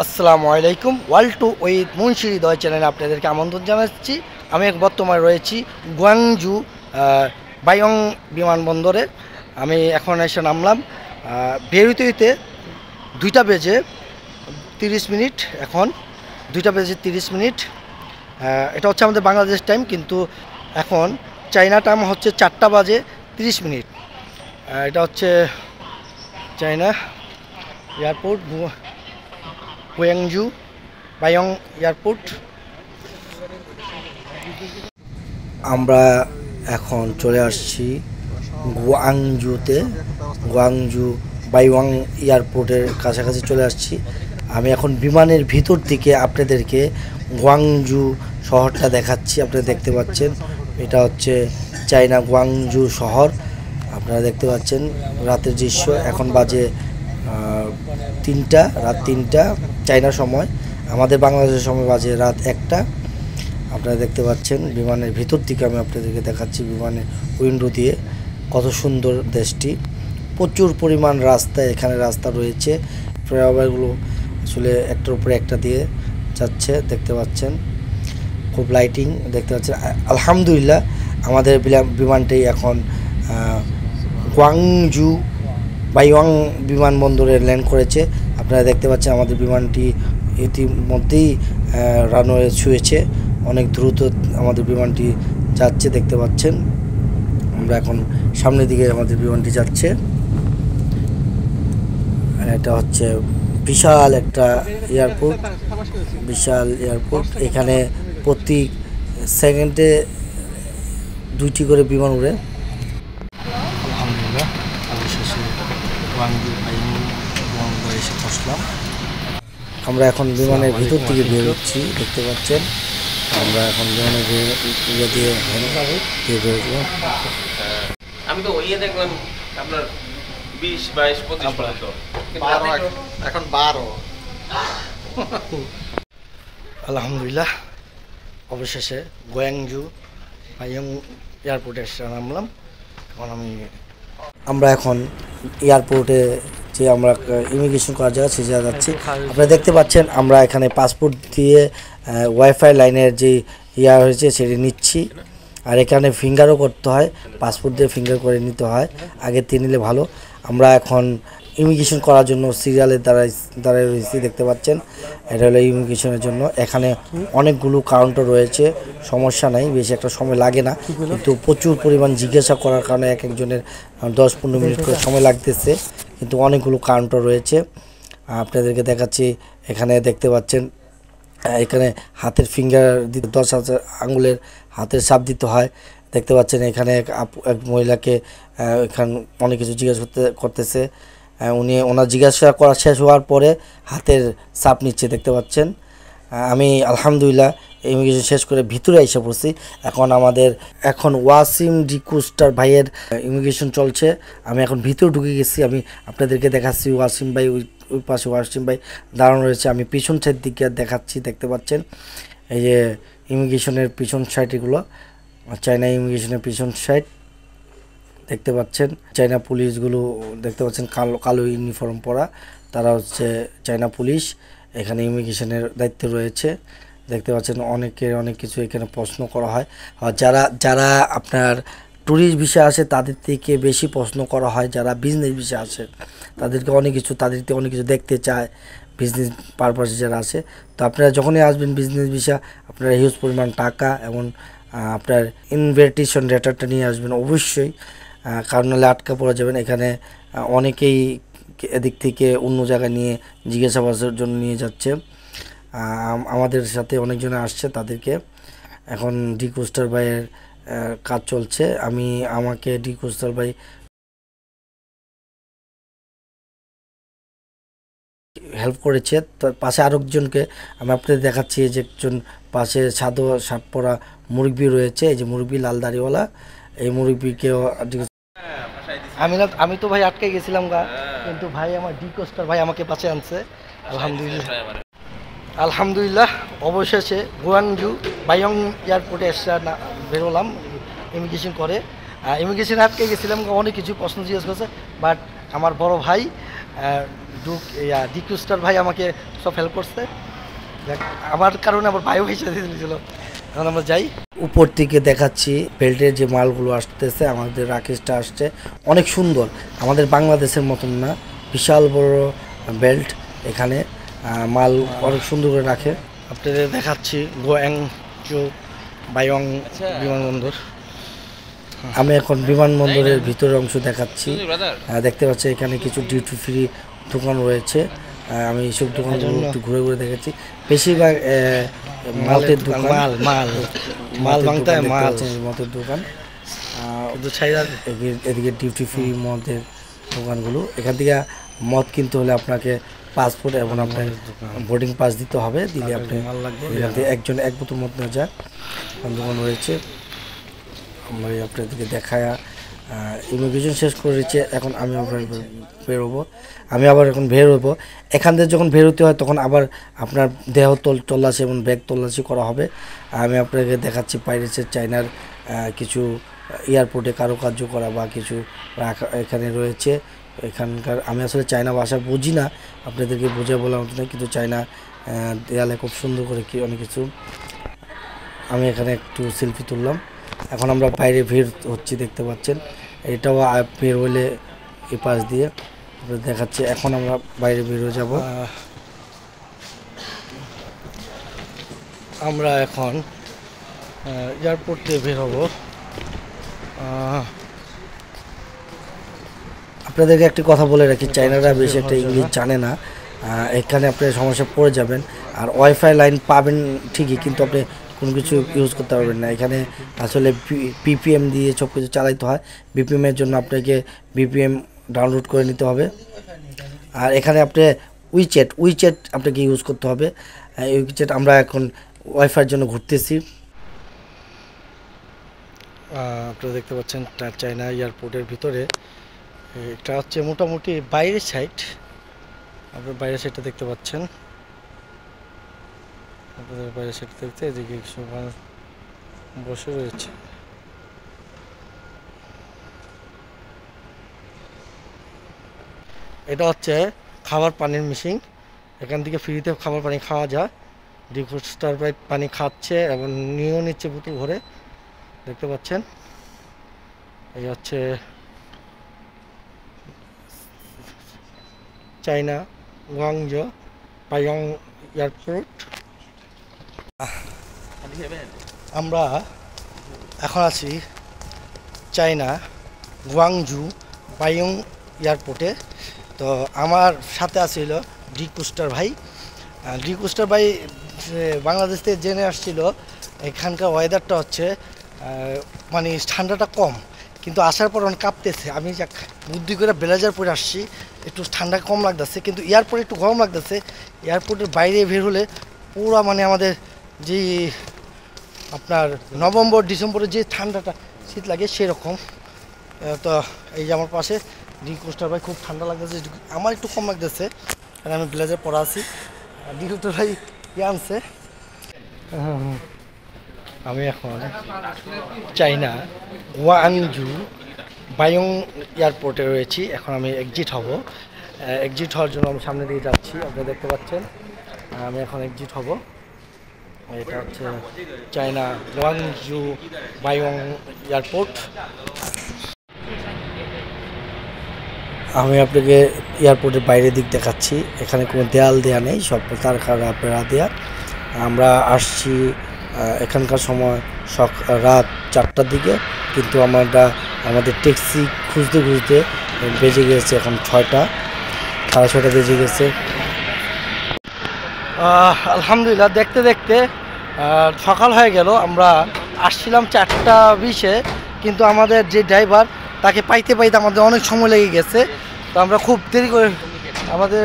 আসসালামু আলাইকুম। World to with Munshi হৃদয় চ্যানেলে আপনাদেরকে আমন্ত্রণ জানাচ্ছি। আমি বর্তমানে রয়েছি গুয়াংজু বাইয়ং বিমানবন্দরে। আমি এখন এসে নামলাম। বের হইতে হইতে 2টা বেজে 30 মিনিট। এখন 2টা বেজে 30 মিনিট। এটা হচ্ছে আমাদের বাংলাদেশ টাইম, কিন্তু এখন চায়না টাইম হচ্ছে 4টা বাজে 30 মিনিট। এটা হচ্ছে চায়না এয়ারপোর্ট, গুয়াংজু বাইয়ং এয়ারপোর্ট। আমরা এখন চলে আসছি গুয়াংজুতে, গুয়াংজু বাইওয়াং এয়ারপোর্টের কাছাকাছি চলে আসছি। আমি এখন বিমানের ভিতর থেকে আপনাদেরকে গুয়াংজু শহরটা দেখাচ্ছি। আপনারা দেখতে পাচ্ছেন, এটা হচ্ছে চায়না গুয়াংজু শহর। আপনারা দেখতে পাচ্ছেন রাতের দৃশ্য। এখন বাজে রাত 3টা চায়না সময়, আমাদের বাংলাদেশের সময় বাজে রাত 1টা। আপনারা দেখতে পাচ্ছেন বিমানের ভিতর থেকে আমি আপনাদেরকে দেখাচ্ছি বিমানের উইন্ডো দিয়ে কত সুন্দর দেশটি। প্রচুর পরিমাণ রাস্তা, এখানে রাস্তা রয়েছে। ফ্লাইওভারগুলো আসলে একটার উপরে একটা দিয়ে যাচ্ছে, দেখতে পাচ্ছেন। খুব লাইটিং দেখতে পাচ্ছেন। আলহামদুলিল্লাহ আমাদের বিমানটি এখন গুয়াংজু বাইওয়াং বিমানবন্দরে ল্যান্ড করেছে। আপনারা দেখতে পাচ্ছেন আমাদের বিমানটি ইতিমধ্যেই রানওয়ে ছুঁয়েছে। অনেক দ্রুত আমাদের বিমানটি যাচ্ছে, দেখতে পাচ্ছেন। আমরা এখন সামনের দিকে আমাদের বিমানটি যাচ্ছে। এটা হচ্ছে বিশাল একটা এয়ারপোর্ট, বিশাল এয়ারপোর্ট। এখানে প্রতি সেকেন্ডে 2টি করে বিমান উড়ে। আলহামদুলিল্লাহ অবশেষে গুয়াংজু বাইয়ং বিমানবন্দরে এসে পৌঁছলাম। আমরা এখন বিমানের ভিতর থেকে বের হচ্ছি, দেখতে পাচ্ছেন। আমরা এখন বিমানের ইয়ে দিয়ে বেরোবো। আমি তো ওইয়ে দেখলাম আপনার 20, 22, 25 পর্যন্ত, এখন 12। আলহামদুলিল্লাহ অবশেষে গুয়াংজু বাইয়ং এয়ারপোর্টে এসে নামলাম। এখন আমরা এখন এয়ারপোর্টে যে আমরা ইমিগ্রেশন করার জায়গা সে জায়গা যাচ্ছি। আপনারা দেখতে পাচ্ছেন আমরা এখানে পাসপোর্ট দিয়ে ওয়াইফাই লাইনের যে হয়েছে সেটি নিচ্ছি। আর এখানে ফিঙ্গারও করতে হয়, পাসপোর্ট দিয়ে ফিঙ্গার করে নিতে হয়, আগে দিয়ে নিলে ভালো। আমরা এখন ইমিগ্রেশন করার জন্য সিরিয়ালের দ্বারাই রয়েছি, দেখতে পাচ্ছেন। এটা হলো ইমিগ্রেশনের জন্য। এখানে অনেকগুলো কাউন্টার রয়েছে, সমস্যা নাই, বেশি একটা সময় লাগে না, কিন্তু প্রচুর পরিমাণ জিজ্ঞাসা করার কারণে একজনের 10-15 মিনিট করে সময় লাগতেছে। কিন্তু অনেকগুলো কাউন্টার রয়েছে, আপনাদেরকে দেখাচ্ছি। এখানে দেখতে পাচ্ছেন, এখানে হাতের ফিঙ্গার দিতে 10 আঙুলের হাতের ছাপ দিতে হয়, দেখতে পাচ্ছেন। এখানে এক মহিলাকে এখানে অনেক কিছু জিজ্ঞাসা করতেছে। ওনার জিজ্ঞাসা করা শেষ হওয়ার পরে হাতের ছাপ নিচ্ছে, দেখতে পাচ্ছেন। আমি আলহামদুলিল্লাহ ইমিগ্রেশন শেষ করে ভিতরে এসে পড়ছি। এখন ওয়াসিম ডিকুস্টার ভাইয়ের ইমিগ্রেশন চলছে। আমি এখন ভিতরে ঢুকে গেছি। আমি আপনাদেরকে দেখাচ্ছি ওয়াসিম ভাই, ওই পাশে ওয়াসিম ভাই দাঁড়ানো রয়েছে। আমি পিছন সাইড দিকে দেখাচ্ছি, দেখতে পাচ্ছেন। এই যে ইমিগ্রেশনের পিছন সাইড, এগুলো চায়না ইমিগ্রেশনের পিছন সাইড, দেখতে পাচ্ছেন। চায়না পুলিশগুলো দেখতে পাচ্ছেন, কালো ইউনিফর্ম পরা, তারা হচ্ছে চায়না পুলিশ। এখানে ইমিগ্রেশনের দায়িত্বে রয়েছে, দেখতে পাচ্ছেন। অনেক কিছু এখানে প্রশ্ন করা হয়। যারা আপনার ট্যুরিস্ট ভিসা আসে তাদের থেকে বেশি প্রশ্ন করা হয়। যারা বিজনেস ভিসা আসে তাদেরকে অনেক কিছু দেখতে চায়, বিজনেস পারপাসে যারা আসে। তো আপনারা যখনই আসবেন বিজনেস ভিসা, আপনারা হিউজ পরিমাণ টাকা এবং আপনার ইনভিটেশন লেটারটা নিয়ে আসবেন অবশ্যই, কারণ নাহলে আটকা পড়ে যাবেন। এখানে অনেকেই এদিক থেকে অন্য জায়গায় নিয়ে জিজ্ঞাসাবাদের জন্য নিয়ে যাচ্ছে। আমাদের সাথে অনেকজনে আসছে, তাদেরকে এখন ডিকোস্টার ভাইয়ের কাজ চলছে। আমাকে ডিকোস্টার ভাই হেল্প করেছে। তার পাশে আরেকজনকে আমি আপনাদের দেখাচ্ছি, যে একজন পাশে সাদা শার্ট পরা মুরব্বি রয়েছে, এই যে মুরব্বি লাল দাড়িওয়ালা, এই মুরব্বিকেও আমি তো ভাই আটকে গেছিলাম কিন্তু ভাই আমার ডিকোস্টার ভাই আমাকে পাশে আনছে। আলহামদুলিল্লাহ অবশেষে গুয়াংজু বাইয়ং এয়ারপোর্টে এসে বেরোলাম ইমিগ্রেশন করে। ইমিগ্রেশনে আটকে গেছিলাম, অনেক কিছু প্রশ্ন জিজ্ঞেস করছে, বাট আমার বড় ভাই ডিকুস্টার ভাই আমাকে সব হেল্প করছে, আমার কারণে আমার ভাইও হিসেবে দিয়েছিল। এখন আমরা যাই, উপর থেকে দেখাচ্ছি বেল্টের যে মালগুলো আসতেছে, আমাদের রাকেশটা আসছে অনেক সুন্দর, আমাদের বাংলাদেশের মতন না, বিশাল বড় বেল্ট। এখানে মাল অনেক সুন্দর করে রাখে। আপনাদের দেখাচ্ছি গোয়াংজু বায়ং বিমানবন্দর। আমি এখন বিমানবন্দরের ভিতরের অংশ দেখাচ্ছি। দেখতে পাচ্ছি এখানে কিছু ডিউটি ফ্রি দোকান রয়েছে। আমি এইসব দোকানগুলো একটু ঘুরে ঘুরে দেখেছি। বেশিরভাগ মালের দোকান, মাল মদের দোকান। এদিকে ডিউটি ফ্রি মদের দোকানগুলো। এখান থেকে মদ কিনতে হলে আপনাকে পাসপোর্ট এবং আপনার বোর্ডিং পাস দিতে হবে, দিলে আপনি এখান থেকে একজন এক বোতল মদ নেওয়া যায়। দোকান রয়েছে, আমরা আপনাদেরকে দেখায় ইমিগ্রেশন শেষ করেছে। এখন আমি আবার বেরোবো, আমি আবার এখন বের হবো। এখান থেকে যখন বের হতে হয় তখন আবার আপনার দেহ তল্লাশি এবং ব্যাগ তল্লাশি করা হবে। আমি আপনাকে দেখাচ্ছি পাইরেটসের চায়নার কিছু এয়ারপোর্টে কারুকার্য করা বা কিছু এখানে রয়েছে। এখানকার আমি আসলে চায়না ভাষা বুঝি না, আপনাদেরকে বুঝে বলার মতো না, কিন্তু চায়না দেয়ালে খুব সুন্দর করে কি অনেক কিছু। আমি এখানে একটু সেলফি তুললাম। এখন আমরা বাইরে ভিড় হচ্ছি, দেখতে পাচ্ছেন। এটাও বের হলে এই পাশ দিয়ে দেখাচ্ছে। এখন আমরা বাইরে বেরো যাব। আমরা এখন এয়ারপোর্ট থেকে বের হব। আপনাদেরকে একটি কথা বলে রাখি, চায়নারা বেশি একটা ইংলিশ জানে না, এখানে আপনি সমস্যা পড়ে যাবেন। আর ওয়াইফাই লাইন পাবেন ঠিকই, কিন্তু আপনি কোনো কিছু ইউজ করতে পারবেন না। এখানে আসলে বিপিএম দিয়ে সব কিছু চালাইতে হয়। বিপিএমের জন্য আপনাকে বিপিএম ডাউনলোড করে নিতে হবে। আর এখানে আপনি উইচ্যাট আপনাকে ইউজ করতে হবে। উইচ্যাট আমরা এখন ওয়াইফাইয়ের জন্য ঘুরতেছি। আপনারা দেখতে পাচ্ছেন চায়না এয়ারপোর্টের ভিতরে, এটা হচ্ছে মোটামুটি বাইরের সাইড। আপনার বাইরের সাইডটা দেখতে পাচ্ছেন, আপনাদের বাইরের সাইড দেখতে এদিকে সবাই বসে রয়েছে। এটা হচ্ছে খাবার পানির মেশিন, এখান থেকে ফ্রিতে খাবার পানি খাওয়া যায়। ডিকুস্টার ভাই পানি খাচ্ছে এবং নিয়েও নিচ্ছে বোতল ভরে, দেখতে পাচ্ছেন। এই হচ্ছে চায়না গুয়াংজু বায়ং এয়ারপোর্ট। আমরা এখন আছি চায়না গুয়াংজু বায়ং এয়ারপোর্টে। তো আমার সাথে আছিল ডিকুস্টার ভাই। ডিকুস্টার ভাই বাংলাদেশ থেকে জেনে আসছিল এখানকার ওয়েদারটা হচ্ছে মানে ঠান্ডাটা কম, কিন্তু আসার পর অনেক কাঁপতেছে। আমি যাক বুদ্ধি করে ব্লেজার পরে আসছি, একটু ঠান্ডা কম লাগতেছে, কিন্তু এয়ারপোর্টে একটু গরম লাগতেছে। এয়ারপোর্টের বাইরে বের হলে পুরো মানে আমাদের যে আপনার নভেম্বর ডিসেম্বরে যে ঠান্ডাটা শীত লাগে সেরকম। তো এই যে আমার পাশে ডিকুস্টার ভাই, খুব ঠান্ডা লাগতেছে, আমার একটু কম লাগতেছে কারণ আমি ব্লেজার পরা আছি। ডিকুস্টার ভাই আনছে। আমি এখন চায়না গুয়াংজু বায়ং এয়ারপোর্টে রয়েছি। এখন আমি এক্সিট হব। এক্সিট হওয়ার জন্য আমি সামনে দিয়ে যাচ্ছি, আপনারা দেখতে পাচ্ছেন। আমি এখন এক্সিট হব। এটা হচ্ছে চায়না গুয়াংজু বায়ং এয়ারপোর্ট। আমি আপনাকে এয়ারপোর্টের বাইরের দিক দেখাচ্ছি। এখানে কোনো দেয়াল দেয়া নেই, সব তার বেড়া দেয়া। আমরা আসছি এখানকার সময় রাত 4টার দিকে, কিন্তু আমাদের ট্যাক্সি খুঁজতে খুঁজতে বেজে গেছে এখন 6টা, সাড়ে 6টা বেজে গেছে। আলহামদুলিল্লাহ, দেখতে দেখতে সকাল হয়ে গেল। আমরা আসছিলাম 4টা 20-এ, কিন্তু আমাদের যে ড্রাইভার তাকে পাইতে আমাদের অনেক সময় লেগে গেছে। তো আমরা খুব দেরি করে আমাদের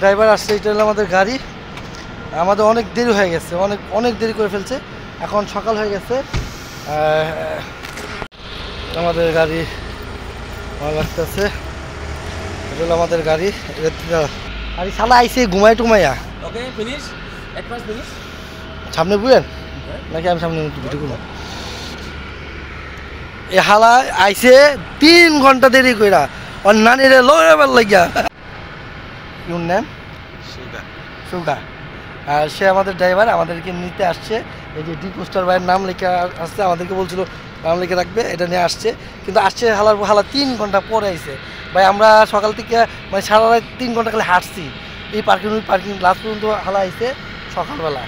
ড্রাইভার আসছে, এটা হলো আমাদের গাড়ি। আমাদের অনেক দেরি হয়ে গেছে, অনেক দেরি করে ফেলছে। এখন সকাল হয়ে গেছে, আমাদের গাড়ি ভালো লাগতেছে। এটা হলো আমাদের গাড়ি। আর শালা আইসে ঘুমাই টুমাইয়া সামনে বুঝলেন নাকি? আমি সামনে ঘুরবো। এ হালা আইসে 3 ঘন্টা দেরি কইরা ওর নানিরে লড়াবার লাগিয়া। Your name? সুগা। আর সে আমাদের ড্রাইভার, আমাদেরকে নিতে আসছে। এই যে ডি কোস্টার ভাইয়ের নাম লেখা আসছে, আমাদেরকে বলছিল নাম লিখে রাখবে, এটা নিয়ে আসছে। কিন্তু আসছে হালা 3 ঘন্টা পরে আইছে ভাই। আমরা সকাল থেকে মানে সারা রাত 3 ঘন্টা খালি হাঁটছি এই পার্কিং লাস্ট পর্যন্ত হালা আইছে সকালবেলা।